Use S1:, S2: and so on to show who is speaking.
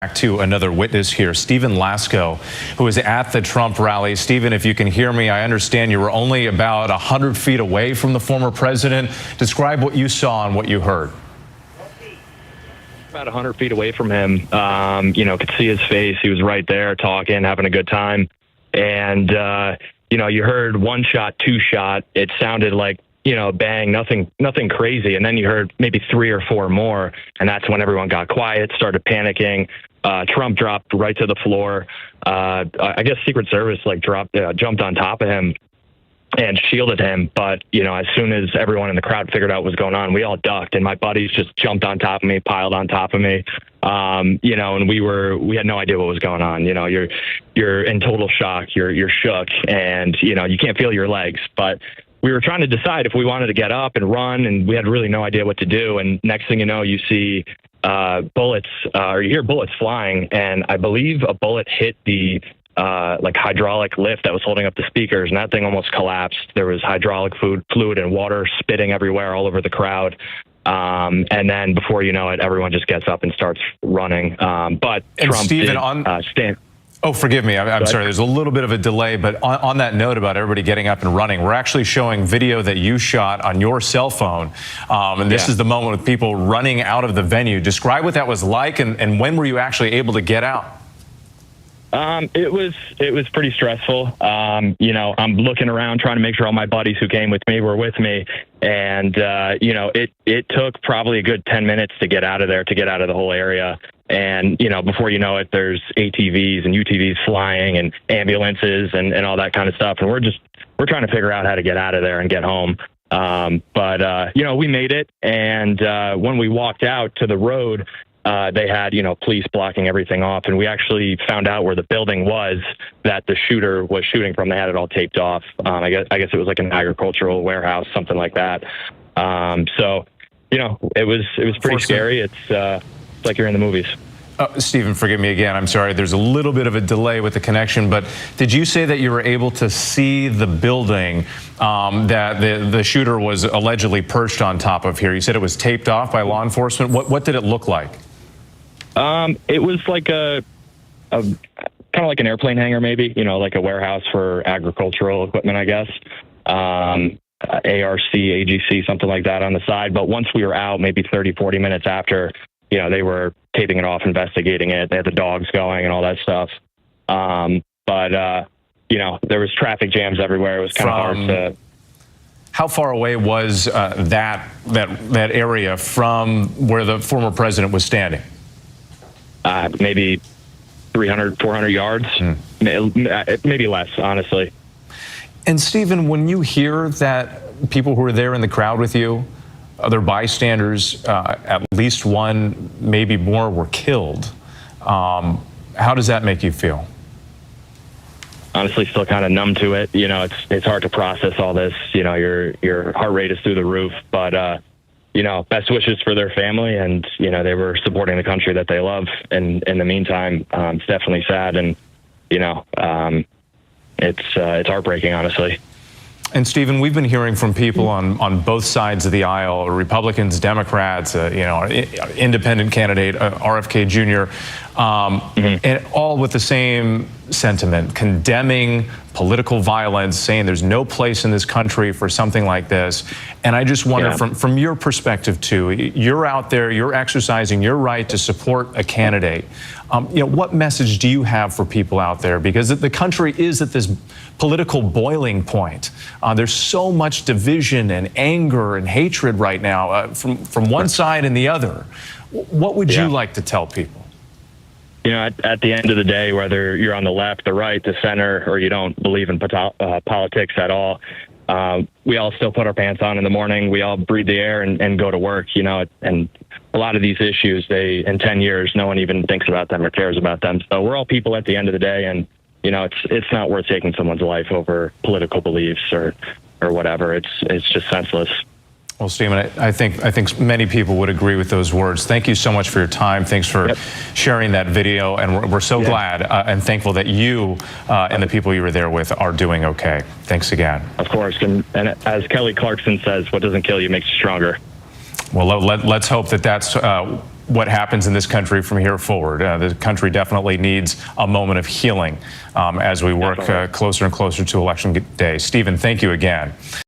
S1: Back to another witness here, Stephen Lasco, who was at the Trump rally. Stephen, if you can hear me, I understand you were only about 100 feet away from the former president. Describe what you saw and what you heard.
S2: About 100 feet away from him, could see his face. He was right there talking, having a good time. And, you heard one shot, two shot. It sounded like, bang, nothing crazy. And then you heard maybe three or four more. And that's when everyone got quiet, started panicking. Trump dropped right to the floor. I guess Secret Service jumped on top of him and shielded him. But, as soon as everyone in the crowd figured out what was going on, we all ducked, and my buddies just jumped on top of me, piled on top of me. And we had no idea what was going on. You're in total shock. You're shook, and, you can't feel your legs. But we were trying to decide if we wanted to get up and run, and we had really no idea what to do. And next thing you know, you see bullets, or you hear bullets flying, and I believe a bullet hit the hydraulic lift that was holding up the speakers, and that thing almost collapsed. There was hydraulic fluid and water spitting everywhere all over the crowd. And then before you know it, everyone just gets up and starts running. But
S1: and
S2: Trump
S1: Stephen,
S2: did stand.
S1: Oh, forgive me. I'm sorry. There's a little bit of a delay, but on that note about everybody getting up and running, we're actually showing video that you shot on your cell phone. And this is the moment with people running out of the venue. Describe what that was like, and when were you actually able to get out?
S2: It was pretty stressful. I'm looking around trying to make sure all my buddies who came with me were with me. And, it took probably a good 10 minutes to get out of there, to get out of the whole area. And, before you know it, there's ATVs and UTVs flying and ambulances and all that kind of stuff. And we're trying to figure out how to get out of there and get home. But we made it. And when we walked out to the road, they had, police blocking everything off. And we actually found out where the building was that the shooter was shooting from. They had it all taped off. I guess it was like an agricultural warehouse, something like that. So, it was pretty scary. It's like you're in the movies.
S1: Stephen, forgive me again. I'm sorry. There's a little bit of a delay with the connection, but did you say that you were able to see the building that the shooter was allegedly perched on top of here? You said it was taped off by law enforcement. What did it look like?
S2: It was like kind of like an airplane hangar, maybe, like a warehouse for agricultural equipment, I guess. ARC, AGC, something like that on the side. But once we were out, maybe 30, 40 minutes after, they were taping it off, investigating it. They had the dogs going and all that stuff. But there was traffic jams everywhere. It was kind of hard to.
S1: How far away was that area from where the former president was standing?
S2: Maybe 300, 400 yards, maybe less, honestly.
S1: And Stephen, when you hear that people who were there in the crowd with you, other bystanders, at least one, maybe more, were killed, how does that make you feel?
S2: Honestly, still kind of numb to it. It's hard to process all this. Your heart rate is through the roof, but best wishes for their family, and they were supporting the country that they love. And in the meantime, it's definitely sad, and it's heartbreaking, honestly.
S1: And Stephen, we've been hearing from people on both sides of the aisle, Republicans, Democrats, independent candidate, RFK Jr., and all with the same sentiment, condemning political violence, saying there's no place in this country for something like this. And I just wonder, from your perspective too, you're out there, you're exercising your right to support a candidate. What message do you have for people out there? Because the country is at this political boiling point. There's so much division and anger and hatred right now from one side and the other. What would you like to tell people?
S2: At the end of the day, whether you're on the left, the right, the center, or you don't believe in politics at all, we all still put our pants on in the morning. We all breathe the air and go to work, and a lot of these issues, in 10 years, no one even thinks about them or cares about them. So we're all people at the end of the day, and, it's not worth taking someone's life over political beliefs or whatever. It's just senseless.
S1: Well, Stephen, I think many people would agree with those words. Thank you so much for your time. Thanks for sharing that video, and we're so glad and thankful that you and the people you were there with are doing okay. Thanks again.
S2: Of course, and as Kelly Clarkson says, what doesn't kill you makes you stronger.
S1: Well, let's hope that that's what happens in this country from here forward. The country definitely needs a moment of healing as we work closer and closer to Election Day. Stephen, thank you again.